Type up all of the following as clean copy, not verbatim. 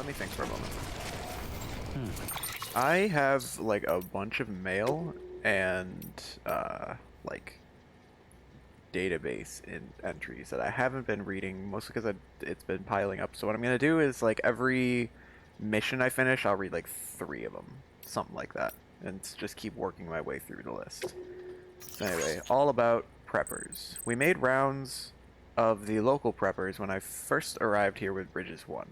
let me think for a moment. I have like a bunch of mail and like database entries that I haven't been reading, mostly because it's been piling up. So what I'm gonna do is like every mission I finish, I'll read like 3 of them, something like that, and just keep working my way through the list. So anyway, all about preppers. We made rounds of the local preppers when I first arrived here with Bridges 1.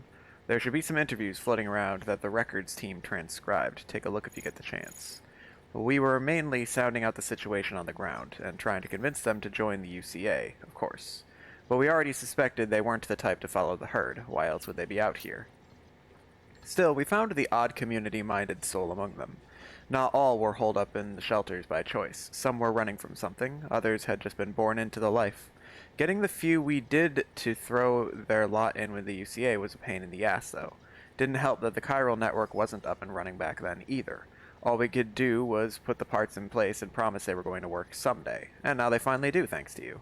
There should be some interviews floating around that the records team transcribed. Take a look if you get the chance. We were mainly sounding out the situation on the ground, and trying to convince them to join the UCA, of course. But we already suspected they weren't the type to follow the herd. Why else would they be out here? Still, we found the odd community-minded soul among them. Not all were holed up in the shelters by choice. Some were running from something, others had just been born into the life. Getting the few we did to throw their lot in with the UCA was a pain in the ass, though. Didn't help that the chiral network wasn't up and running back then, either. All we could do was put the parts in place and promise they were going to work someday. And now they finally do, thanks to you.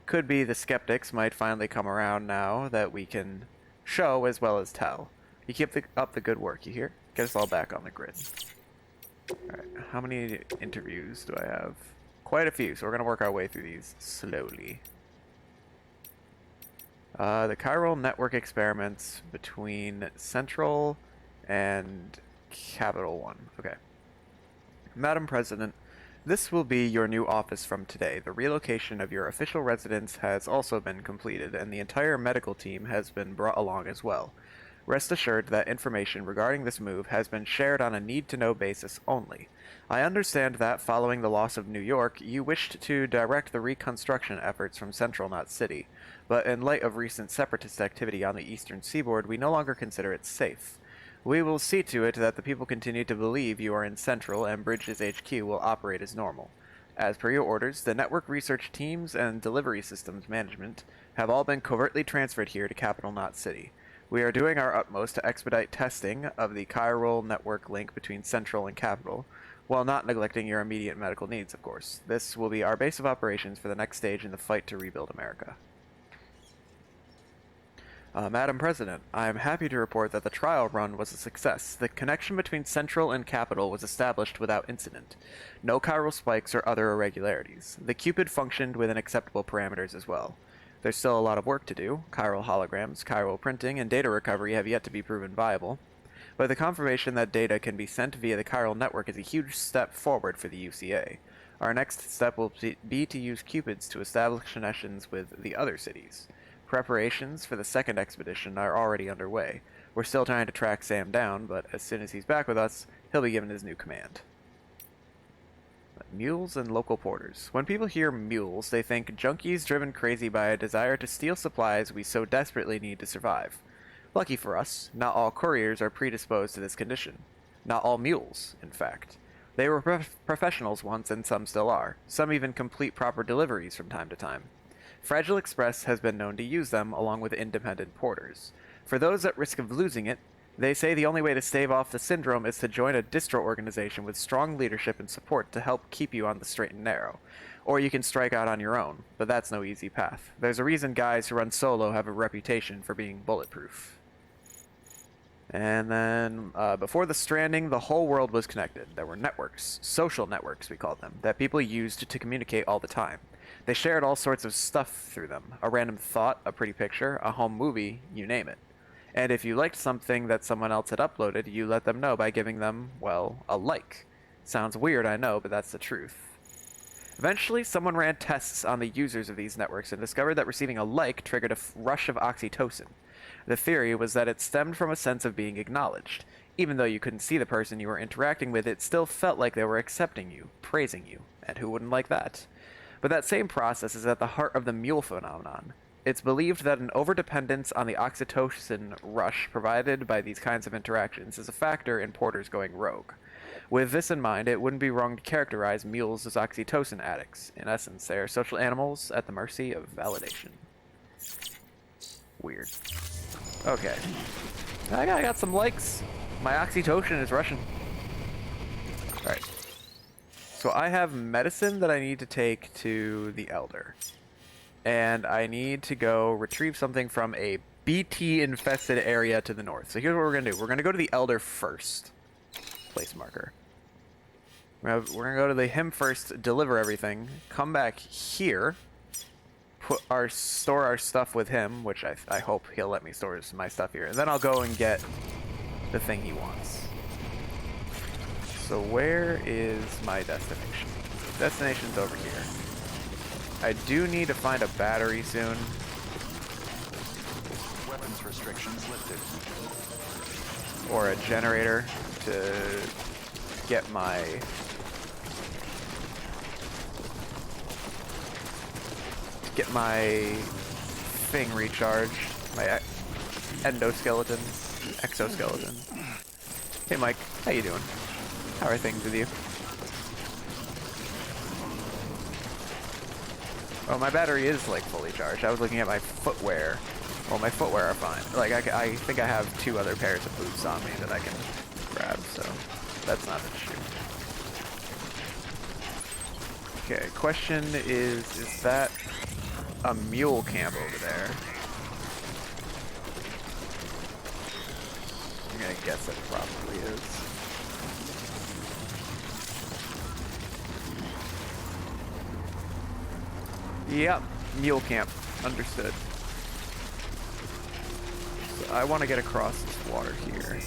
Could be the skeptics might finally come around now that we can show as well as tell. You keep up the good work, you hear? Get us all back on the grid. Alright, how many interviews do I have? Quite a few, so we're going to work our way through these slowly. The chiral network experiments between Central and Capital One. Okay. Madam President, this will be your new office from today. The relocation of your official residence has also been completed, and the entire medical team has been brought along as well. Rest assured that information regarding this move has been shared on a need-to-know basis only. I understand that, following the loss of New York, you wished to direct the reconstruction efforts from Central, not City, but in light of recent separatist activity on the eastern seaboard, we no longer consider it safe. We will see to it that the people continue to believe you are in Central, and Bridges HQ will operate as normal. As per your orders, the network research teams and delivery systems management have all been covertly transferred here to Capital, not City. We are doing our utmost to expedite testing of the chiral network link between Central and Capital, while not neglecting your immediate medical needs, of course. This will be our base of operations for the next stage in the fight to rebuild America. Madam President, I am happy to report that the trial run was a success. The connection between Central and Capital was established without incident. No chiral spikes or other irregularities. The Cupid functioned within acceptable parameters as well. There's still a lot of work to do. Chiral holograms, chiral printing, and data recovery have yet to be proven viable. But the confirmation that data can be sent via the chiral network is a huge step forward for the UCA. Our next step will be to use Cupids to establish connections with the other cities. Preparations for the second expedition are already underway. We're still trying to track Sam down, but as soon as he's back with us, he'll be given his new command. Mules and local porters. When people hear mules, they think junkies driven crazy by a desire to steal supplies we so desperately need to survive. Lucky for us, not all couriers are predisposed to this condition. Not all mules, in fact. They were professionals once, and some still are. Some even complete proper deliveries from time to time. Fragile Express has been known to use them along with independent porters. For those at risk of losing it, they say the only way to stave off the syndrome is to join a distro organization with strong leadership and support to help keep you on the straight and narrow. Or you can strike out on your own, but that's no easy path. There's a reason guys who run solo have a reputation for being bulletproof. And then, before the Stranding, the whole world was connected. There were networks, social networks we called them, that people used to communicate all the time. They shared all sorts of stuff through them. A random thought, a pretty picture, a home movie, you name it. And if you liked something that someone else had uploaded, you let them know by giving them, well, a like. Sounds weird, I know, but that's the truth. Eventually, someone ran tests on the users of these networks and discovered that receiving a like triggered a rush of oxytocin. The theory was that it stemmed from a sense of being acknowledged. Even though you couldn't see the person you were interacting with, it still felt like they were accepting you, praising you, and who wouldn't like that? But that same process is at the heart of the mule phenomenon. It's believed that an overdependence on the oxytocin rush provided by these kinds of interactions is a factor in porters going rogue. With this in mind, it wouldn't be wrong to characterize mules as oxytocin addicts. In essence, they are social animals at the mercy of validation. Weird. Okay. I got some likes. My oxytocin is rushing. Alright. So I have medicine that I need to take to the Elder. And I need to go retrieve something from a BT infested area to the north. So here's what we're gonna do. We're gonna go to the Elder first. Place marker. We're gonna go to him first, deliver everything, come back here, store our stuff with him, which I hope he'll let me store my stuff here, and then I'll go and get the thing he wants. So where is my destination? Destination's over here. I do need to find a battery soon. Weapons restrictions lifted. Or a generator to get my thing recharged, my endoskeleton, exoskeleton. Hey Mike, how you doing? How are things with you? Oh, my battery is like fully charged. I was looking at my footwear. Well, my footwear are fine. Like I think I have 2 other pairs of boots on me that I can grab, so that's not an issue. Okay, question is that a mule camp over there? I'm gonna guess it probably is. Yep, mule camp. Understood. So I want to get across this water here.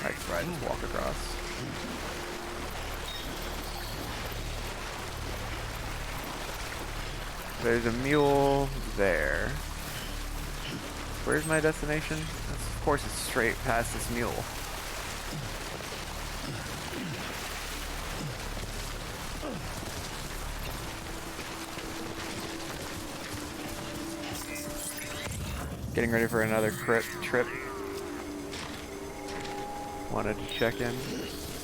I can try to walk across. There's a mule there. Where's my destination? Of course it's straight past this mule. Getting ready for another trip. Wanted to check in.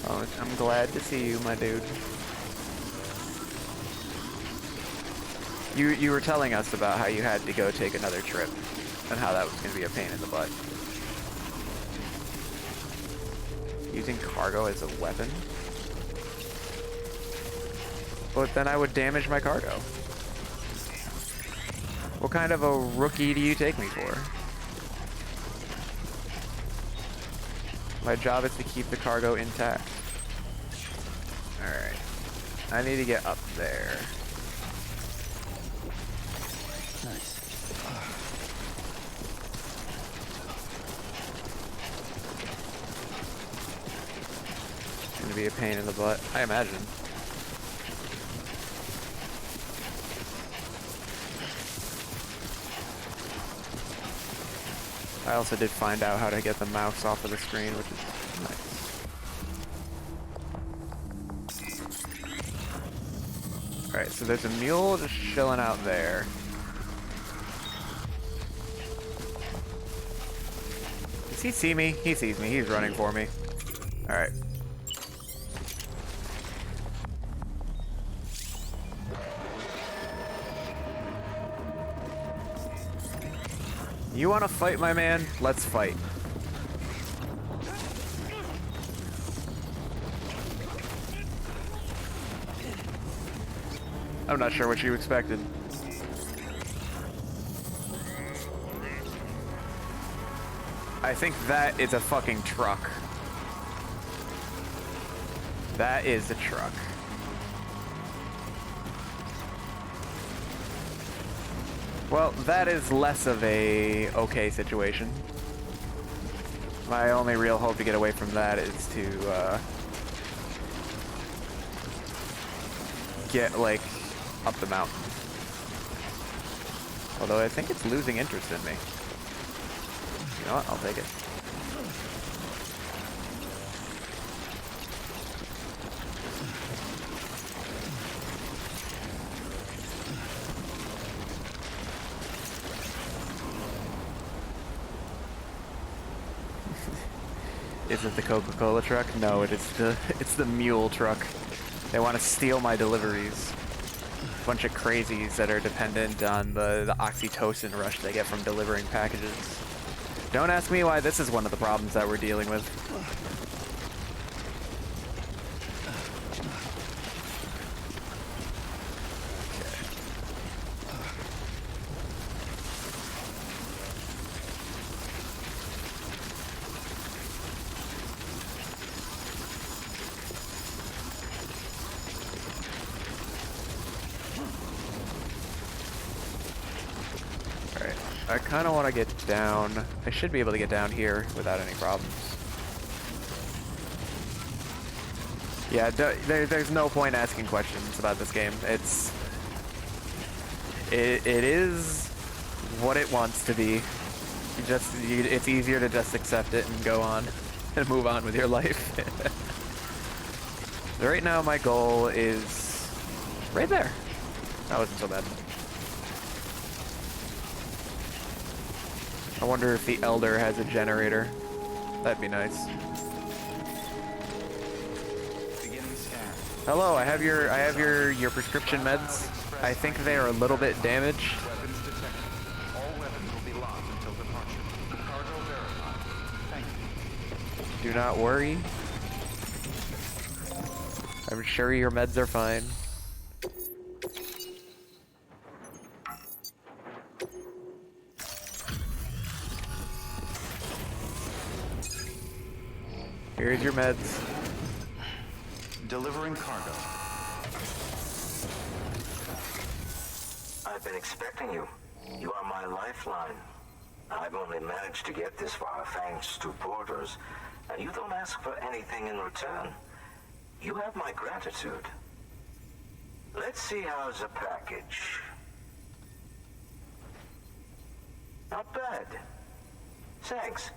Oh, I'm glad to see you, my dude. You were telling us about how you had to go take another trip and how that was going to be a pain in the butt. Using cargo as a weapon? But then I would damage my cargo. What kind of a rookie do you take me for? My job is to keep the cargo intact. Alright. I need to get up there. Nice. It's gonna be a pain in the butt, I imagine. I also did find out how to get the mouse off of the screen, which is nice. Alright, so there's a mule just chilling out there. Does he see me? He sees me. He's running for me. Alright. You want to fight, my man? Let's fight. I'm not sure what you expected. I think that is a fucking truck. That is a truck. Well, that is less of a okay situation. My only real hope to get away from that is to get, like, up the mountain. Although I think it's losing interest in me. You know what? I'll take it. Is it the Coca-Cola truck? No, it's the mule truck. They want to steal my deliveries. Bunch of crazies that are dependent on the oxytocin rush they get from delivering packages. Don't ask me why this is one of the problems that we're dealing with. I kind of want to get down. I should be able to get down here without any problems. Yeah, there's no point asking questions about this game. It is what it wants to be. It's easier to just accept it and go on and move on with your life. Right now, my goal is right there. That wasn't so bad. I wonder if the Elder has a generator. That'd be nice. Hello, I have your prescription meds. I think they are a little bit damaged. Weapons detected. All weapons will be locked until departure. Cargo verified. Thank you. Do not worry. I'm sure your meds are fine. Here's your meds. Delivering cargo. I've been expecting you. You are my lifeline. I've only managed to get this far thanks to porters, and you don't ask for anything in return. You have my gratitude. Let's see how's a package. Not bad. Thanks.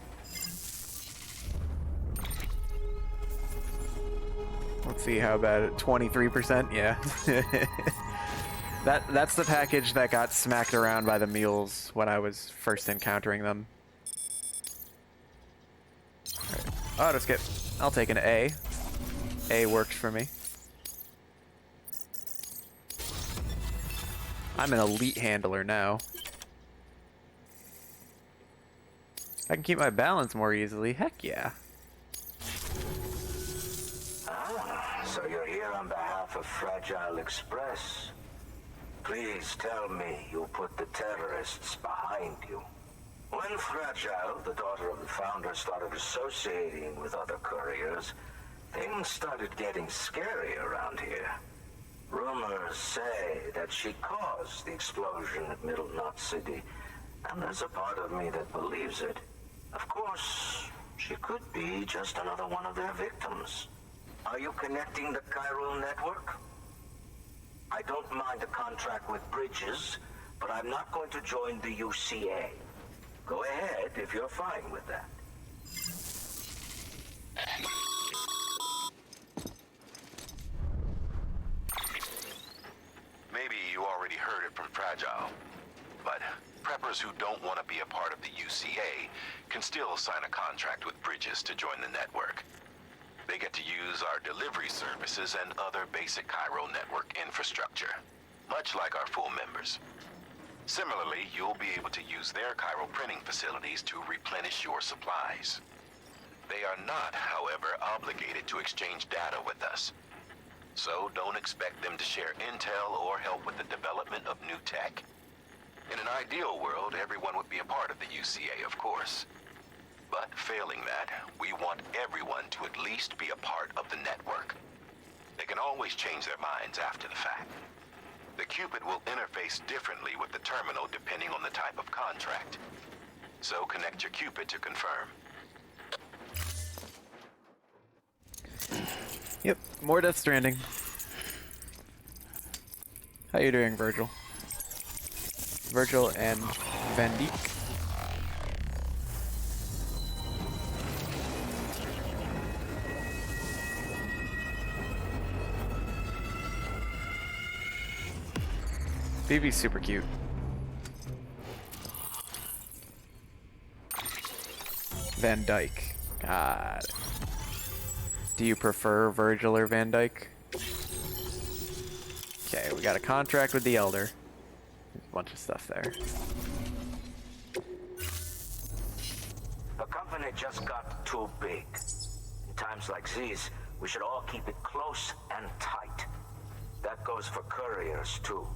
Let's see how bad. 23%. Yeah. That's the package that got smacked around by the mules when I was first encountering them. Right. Auto skip. I'll take an A. A works for me. I'm an elite handler now. I can keep my balance more easily. Heck yeah. Ah, so you're here on behalf of Fragile Express. Please tell me you put the terrorists behind you. When Fragile, the daughter of the founder, started associating with other couriers, things started getting scary around here. Rumors say that she caused the explosion at Middle Knot City, and there's a part of me that believes it. Of course, she could be just another one of their victims. Are you connecting the chiral network? I don't mind a contract with Bridges, but I'm not going to join the UCA. Go ahead if you're fine with that. Maybe you already heard it from Fragile, but preppers who don't want to be a part of the UCA can still sign a contract with Bridges to join the network. They get to use our delivery services and other basic chiral network infrastructure, much like our full members. Similarly, you'll be able to use their chiral printing facilities to replenish your supplies. They are not, however, obligated to exchange data with us. So don't expect them to share intel or help with the development of new tech. In an ideal world, everyone would be a part of the UCA, of course. But failing that, we want everyone to at least be a part of the network. They can always change their minds after the fact. The Cupid will interface differently with the terminal depending on the type of contract. So connect your Cupid to confirm. Yep, more Death Stranding. How you doing, Virgil? Virgil and Van Dijk. Phoebe's super cute. Van Dyke. God. Do you prefer Virgil or Van Dyke? Okay, we got a contract with the Elder. There's a bunch of stuff there. The company just got too big. In times like these, we should all keep it close and tight. That goes for couriers, too.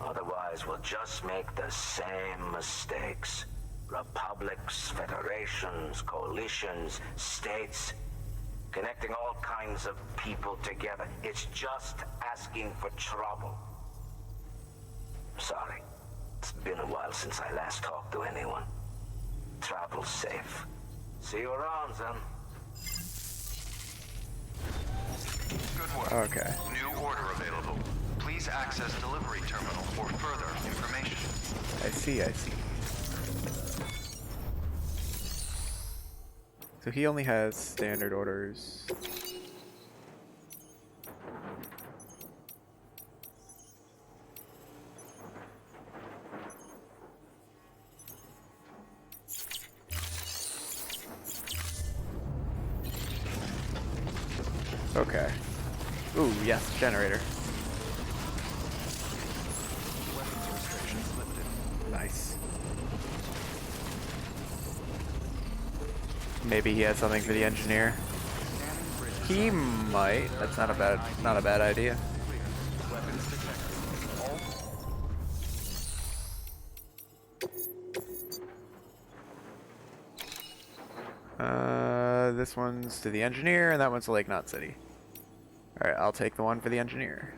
Otherwise, we'll just make the same mistakes. Republics, federations, coalitions, states, connecting all kinds of people together. It's just asking for trouble. Sorry. It's been a while while since I last talked to anyone. Travel safe. See you around, then. Good work. Okay. New order available. Please access delivery terminal for further information. I see, I see. So he only has standard orders. Okay. Ooh, yes, generator. Weapons restrictions lifted. Nice. Maybe he has something for the engineer. Scanning bridges. He might. That's not a bad idea. Clear. Weapons detected. All This one's to the engineer, and that one's to Lake Knot City. Alright, I'll take the one for the engineer.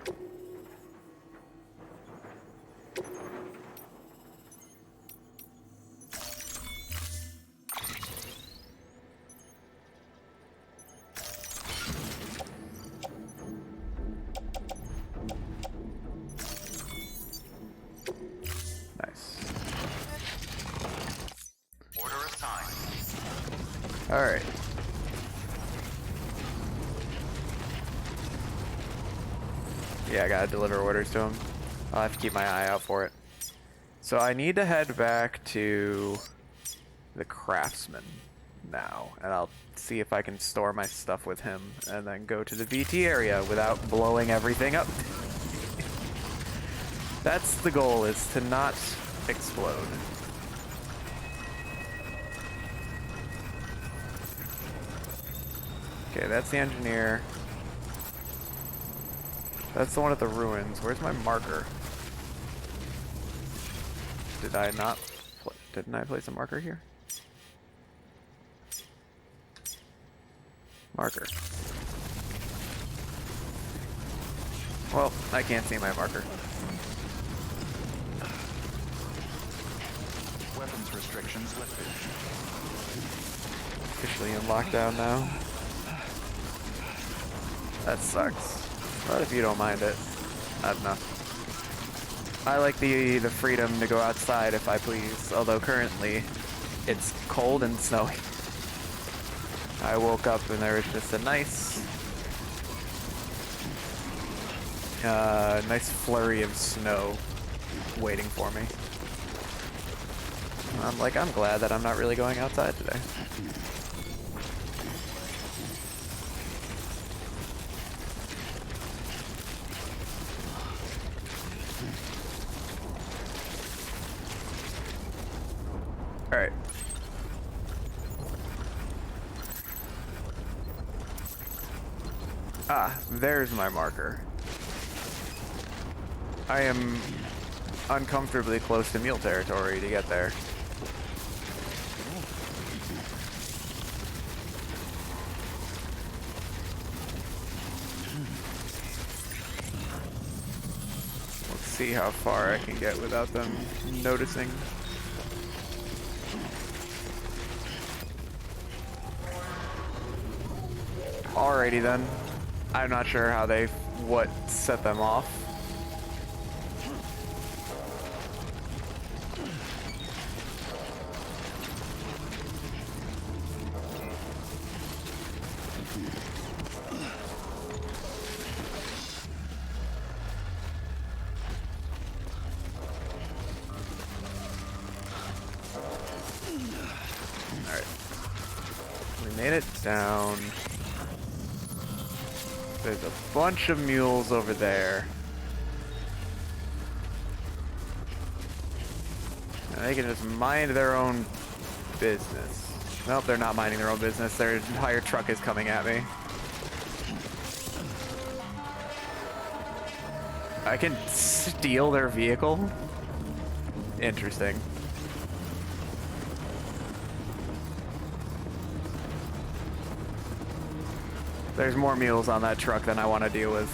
Nice. order assigned. Alright. Yeah, I gotta deliver orders to him. I'll have to keep my eye out for it. So I need to head back to the craftsman now, and I'll see if I can store my stuff with him, and then go to the VT area without blowing everything up. That's the goal, is to not explode. Okay, that's the engineer. That's the one at the ruins. Where's my marker? Did I not? Didn't I place a marker here? Marker. Well, I can't see my marker. Weapons restrictions lifted. Officially in lockdown now. That sucks. But if you don't mind it, I don't know. I like the freedom to go outside if I please, although currently it's cold and snowy. I woke up and there was just a nice flurry of snow waiting for me. I'm glad that I'm not really going outside today. Alright. Ah, there's my marker. I am uncomfortably close to mule territory to get there. Let's see how far I can get without them noticing. Alrighty then. I'm not sure how what set them off. Alright. We made it down. There's a bunch of mules over there. And they can just mind their own business. Nope, they're not minding their own business. Their entire truck is coming at me. I can steal their vehicle? Interesting. There's more mules on that truck than I want to deal with.